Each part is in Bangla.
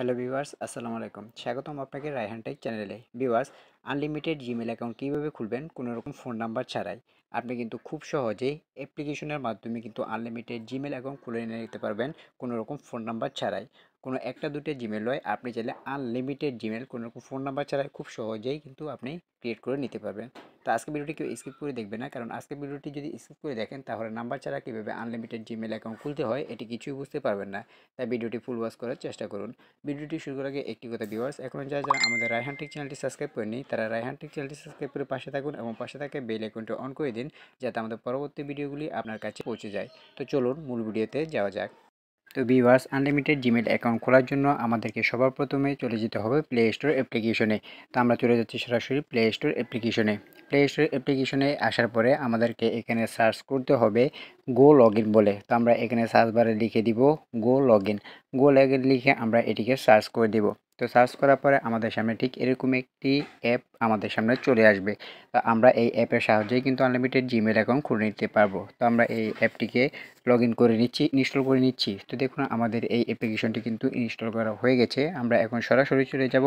হ্যালো ভিউয়ার্স, আসসালামু আলাইকুম। স্বাগতম আপনাকে রায়হান টেক চ্যানেলে। ভিউয়ার্স, আনলিমিটেড জিমেল অ্যাকাউন্ট কীভাবে খুলবেন কোনো রকম ফোন নাম্বার ছাড়াই? আপনি কিন্তু খুব সহজেই অ্যাপ্লিকেশনের মাধ্যমে কিন্তু আনলিমিটেড জিমেল অ্যাকাউন্ট খুলে নিতে পারবেন কোনো রকম ফোন নাম্বার ছাড়াই। কোনো একটা দুটো জিমেল নয়, আপনি চাইলে আনলিমিটেড জিমেল কোনো রকম ফোন নাম্বার ছাড়াই খুব সহজেই কিন্তু আপনি ক্রিয়েট করে নিতে পারবেন। তো আজকে ভিডিওটি কেউ স্কিপ করে দেখবে না, কারণ আজকে ভিডিওটি যদি স্কিপ করে দেখেন তাহলে নাম্বার ছাড়া কীভাবে আনলিমিটেড জিমেল অ্যাকাউন্ট খুলতে হয় এটি কিছুই বুঝতে পারবেন না। তাই ভিডিওটি ফুল ওয়াচ করার চেষ্টা করুন। ভিডিওটি শুরু করার আগে একটি কথা ভিউয়ার্স, এখন যারা আমাদের রায়হান টেক চ্যানেলটি সাবস্ক্রাইব করেনি তারা রায়হান টেক চ্যানেলটি সাবস্ক্রাইব করে পাশে থাকুন এবং পাশে থাকা বেল আইকনটি অন করে দিন, যাতে আমাদের পরবর্তী ভিডিওগুলি আপনার কাছে পৌঁছে যায়। তো চলুন মূল ভিডিওতে যাওয়া যাক। তো ভিউয়ার্স, আনলিমিটেড জিমেল অ্যাকাউন্ট খোলার জন্য আমাদেরকে সবার প্রথমে চলে যেতে হবে প্লে স্টোর অ্যাপ্লিকেশনে। তো আমরা চলে যাচ্ছি সরাসরি প্লে স্টোর অ্যাপ্লিকেশনে। প্লে স্টোর অ্যাপ্লিকেশনে আসার পরে আমাদেরকে এখানে সার্চ করতে হবে গো লগ ইন বলে। তো আমরা এখানে সার্চ বারে লিখে দিব গো log in. Go log in লিখে আমরা এটিকে সার্চ করে দিব। তো সার্চ করার পরে আমাদের সামনে ঠিক এরকম একটি অ্যাপ আমাদের সামনে চলে আসবে। তো আমরা এই অ্যাপের সাহায্যেই কিন্তু আনলিমিটেড জিমেল অ্যাকাউন্ট খুলে নিতে পারবো। তো আমরা এই অ্যাপটিকে লগ ইন করে নিচ্ছি, ইনস্টল করে নিচ্ছি। তো দেখুন আমাদের এই অ্যাপ্লিকেশনটি কিন্তু ইনস্টল করা হয়ে গেছে। আমরা এখন সরাসরি চলে যাব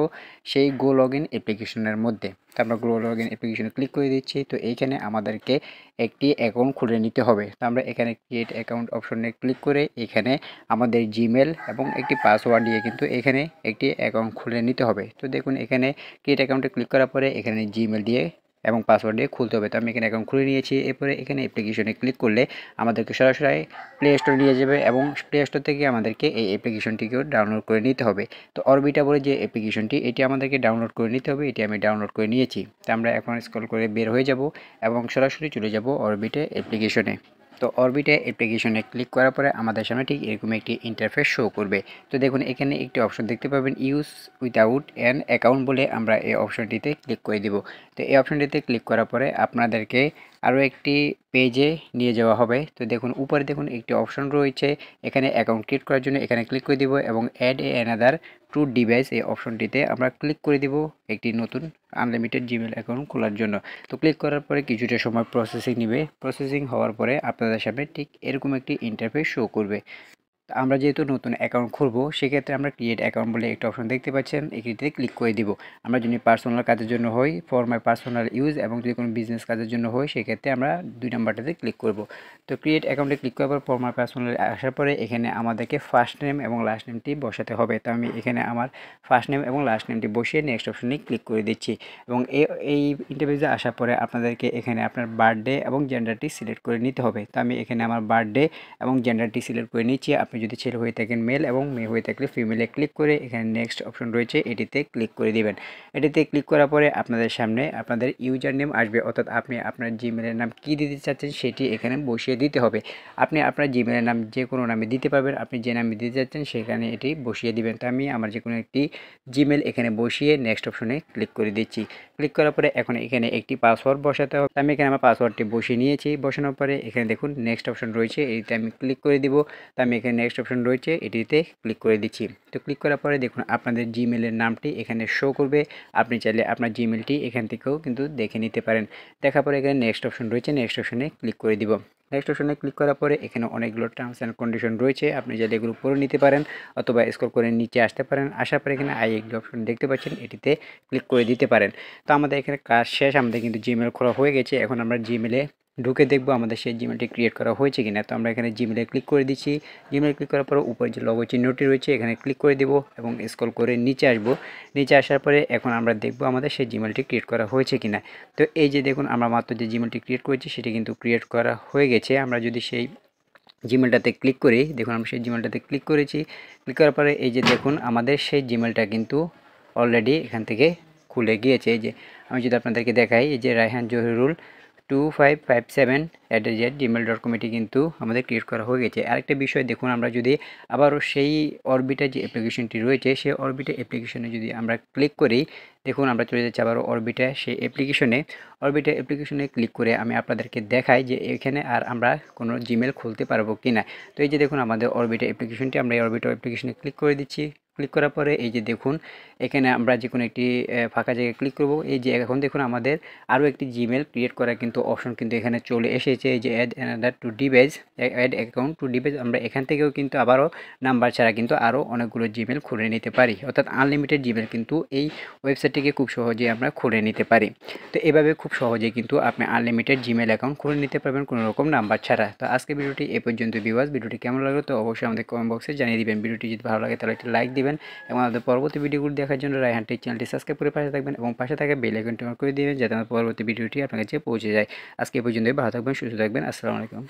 সেই গো লগ ইন অ্যাপ্লিকেশনের মধ্যে। তো আমরা গো লগ ইন অ্যাপ্লিকেশনে ক্লিক করে দিচ্ছি। তো এইখানে আমাদেরকে একটি অ্যাকাউন্ট খুলে নিতে হবে। তো আমরা এখানে ক্রিয়েট অ্যাকাউন্ট অপশনে ক্লিক করে এখানে আমাদের জিমেল এবং একটি পাসওয়ার্ড দিয়ে কিন্তু এখানে একটি অ্যাকাউন্ট খুলে নিতে হবে। তো দেখুন এখানে ক্রিয়েট অ্যাকাউন্টে ক্লিক করার পরে এখানে জিমেল দিয়ে এবং পাসওয়ার্ড দিয়ে খুলতে হবে। তো আমি এখানে অ্যাকাউন্ট খুলে নিয়েছি। এরপরে এখানে অ্যাপ্লিকেশনে ক্লিক করলে আমাদেরকে সরাসরি প্লে স্টোরে নিয়ে যাবে এবং প্লে স্টোর থেকে আমাদেরকে এই অ্যাপ্লিকেশনটিকেও ডাউনলোড করে নিতে হবে। তো অরবিটা বলে যে অ্যাপ্লিকেশনটি, এটি আমাদেরকে ডাউনলোড করে নিতে হবে। এটি আমি ডাউনলোড করে নিয়েছি। তো আমরা এখন স্ক্রল করে বের হয়ে যাব এবং সরাসরি চলে যাব অরবিটে অ্যাপ্লিকেশনে। তো অরবিটে অ্যাপ্লিকেশনে ক্লিক করার পরে আমাদের সামনে ঠিক এরকম একটি ইন্টারফেস শো করবে। তো দেখুন এখানে একটি অপশন দেখতে পাবেন, ইউজ উইথাউট অ্যান অ্যাকাউন্ট বলে। আমরা এই অপশনটিতে ক্লিক করে দিব। তো এই অপশনটিতে ক্লিক করার পরে আপনাদেরকে আরও একটি পেজে নিয়ে যাওয়া হবে। তো দেখুন উপরে দেখুন একটি অপশন রয়েছে, এখানে অ্যাকাউন্ট ক্রিয়েট করার জন্য এখানে ক্লিক করে দিব এবং add a another to device এই অপশনটিতে আমরা ক্লিক করে দিব একটি নতুন আনলিমিটেড জিমেল অ্যাকাউন্ট খোলার জন্য। তো ক্লিক করার পরে কিছুটা সময় প্রসেসিং নেবে। প্রসেসিং হওয়ার পরে আপনাদের সামনে ঠিক এরকম একটি ইন্টারফেস শো করবে। আমরা যেহেতু নতুন অ্যাকাউন্ট খুলবো, সেক্ষেত্রে আমরা ক্রিয়েট অ্যাকাউন্ট বলে একটা অপশন দেখতে পাচ্ছেন, এটিতে ক্লিক করে দিব। আমরা যদি পার্সোনাল কাজের জন্য হয় ফর মাই পার্সোনাল ইউজ, এবং যদি কোনো বিজনেস কাজের জন্য হয় সেক্ষেত্রে আমরা 2 নাম্বারটাতে ক্লিক করব। তো ক্রিয়েট অ্যাকাউন্টে ক্লিক করার পর ফর মাই পার্সোনাল আসার পরে এখানে আমাদেরকে ফার্স্ট নেম এবং লাস্ট নেমটি বসাতে হবে। তো আমি এখানে আমার ফার্স্ট নেম এবং লাস্ট নেমটি বসিয়ে নেক্সট অপশনে ক্লিক করে দিচ্ছি। এবং এই ইন্টারভিউতে আসার পরে আপনাদেরকে এখানে আপনার বার্থডে এবং জেন্ডারটি সিলেক্ট করে নিতে হবে। তো আমি এখানে আমার বার্থডে এবং জেন্ডারটি সিলেক্ট করে নিচ্ছি। আপনি যদি ছেলে হয়ে থাকেন মেল এবং মেয়ে হয়ে থাকলে ফিমেলে ক্লিক করে এখানে নেক্সট অপশন রয়েছে, এটিতে ক্লিক করে দিবেন। এটিতে ক্লিক করার পরে আপনাদের সামনে আপনাদের ইউজার নেম আসবে, অর্থাৎ আপনি আপনার জিমেলের নাম কী দিতে চাচ্ছেন সেটি এখানে বসিয়ে দিতে হবে। আপনি আপনার জিমেলের নাম যে কোনো নামে দিতে পারবেন, আপনি যে নামে দিতে চাচ্ছেন সেখানে এটি বসিয়ে দিবেন। তো আমি আমার যে কোনো একটি জিমেল এখানে বসিয়ে নেক্সট অপশনে ক্লিক করে দিচ্ছি। ক্লিক করার পরে এখন এখানে একটি পাসওয়ার্ড বসাতে হবে। আমি এখানে আমার পাসওয়ার্ডটি বসিয়ে নিয়েছি। বসানোর পরে এখানে দেখুন নেক্সট অপশন রয়েছে, এটিতে আমি ক্লিক করে দিব। তো আমি এখানে নেক্সট অপশন রয়েছে, এটিতে ক্লিক করে দিচ্ছি। তো ক্লিক করার পরে দেখুন আপনাদের জিমেলের নামটি এখানে শো করবে। আপনি চাইলে আপনার জিমেলটি এখান থেকেও কিন্তু দেখে নিতে পারেন। দেখার পরে এখানে নেক্সট অপশন রয়েছে, নেক্সট অপশনে ক্লিক করে দিব। নেক্সট অপশনে ক্লিক করার পরে এখানে অনেকগুলো টার্মস অ্যান্ড কন্ডিশন রয়েছে, আপনি চাইলে এগুলো পড়ে নিতে পারেন অথবা স্ক্রল করে নিচে আসতে পারেন। আসার পরে এখানে আই এগ্রি অপশন দেখতে পাচ্ছেন, এটিতে ক্লিক করে দিতে পারেন। তো আমাদের এখানে কাজ শেষ, আমাদের কিন্তু জিমেল খোলা হয়ে গেছে। এখন আমরা জিমেলে ঢুকে দেখব আমাদের সেই জিমেলটি ক্রিয়েট করা হয়েছে কিনা। তো আমরা এখানে জিমেলে ক্লিক করে দিচ্ছি। জিমেলে ক্লিক করার পর উপরে যে লগো চিহ্নটি রয়েছে এখানে ক্লিক করে দেব এবং স্ক্রল করে নিচে আসব। নিচে আসার পরে এখন আমরা দেখব আমাদের সেই জিমেলটি ক্রিয়েট করা হয়েছে কিনা। তো এই যে দেখুন আমরা মাত্র যে জিমেলটি ক্রিয়েট করেছি সেটি কিন্তু ক্রিয়েট করা হয়ে গেছে। আমরা যদি সেই জিমেলটাতে ক্লিক করি, দেখুন আমি সেই জিমেলটাতে ক্লিক করেছি। ক্লিক করার পরে এই যে দেখুন আমাদের সেই জিমেলটা কিন্তু অলরেডি এখান থেকে খুলে গিয়েছে। এই যে আমি যদি আপনাদেরকে দেখাই, এই যে রায়হান জহিরুল 2557@gmail.com এটি কিন্তু আমাদের ক্রিয়েট করা হয়ে গেছে। আরেকটা বিষয় দেখুন, আমরা যদি আবারও সেই অরবিটা যে অ্যাপ্লিকেশনটি রয়েছে সেই অরবিটা অ্যাপ্লিকেশনে যদি আমরা ক্লিক করি, দেখুন আমরা চলে যাচ্ছি আবারও অরবিটা সেই অ্যাপ্লিকেশনে। অরবিটা অ্যাপ্লিকেশনে ক্লিক করে আমি আপনাদেরকে দেখাই যে এখানে আর আমরা কোনো জিমেল খুলতে পারবো কি না। তো এই যে দেখুন আমাদের অরবিটা অ্যাপ্লিকেশনটি, আমরা এই অরবিটা অ্যাপ্লিকেশনে ক্লিক করে দিচ্ছি। ক্লিক করার পরে এই যে দেখুন এখানে আমরা যে কোনো একটি ফাঁকা জায়গায় ক্লিক করব। এই যে এখন দেখুন আমাদের আরও একটি জিমেল ক্রিয়েট করার কিন্তু অপশন কিন্তু এখানে চলে এসেছে। এই যে add another to device, add account to device, আমরা এখান থেকেও কিন্তু আবারও নাম্বার ছাড়া কিন্তু আরও অনেকগুলো জিমেল খুলে নিতে পারি। অর্থাৎ আনলিমিটেড জিমেল কিন্তু এই ওয়েবসাইটটিকে খুব সহজেই আমরা খুলে নিতে পারি। তো এভাবে খুব সহজেই কিন্তু আপনি আনলিমিটেড জিমেল অ্যাকাউন্ট খুলে নিতে পারবেন কোনো রকম নাম্বার ছাড়া। তো আজকে ভিডিওটি এ পর্যন্ত ভিউয়ার্স, ভিডিওটি কেমন লাগলো তো অবশ্যই আমাদের কমেন্ট বক্সে জানিয়ে দিবেন। ভিডিওটি যদি ভালো লাগে তাহলে একটি লাইক দিবেন এবং আমাদের পরবর্তী ভিডিওগুলো দেখার জন্য রায়হান টেক চ্যানেলটি সাবস্ক্রাইব করে পাশে থাকবেন এবং পাশে থাকা বেল আইকনটি অন করে দিবেন যাতে আমার পরবর্তী ভিডিওটি আপনার কাছে পৌঁছে যায়। আজকে এ পর্যন্তই, ভালো থাকবেন, সুস্থ থাকবেন। আসসালামু আলাইকুম।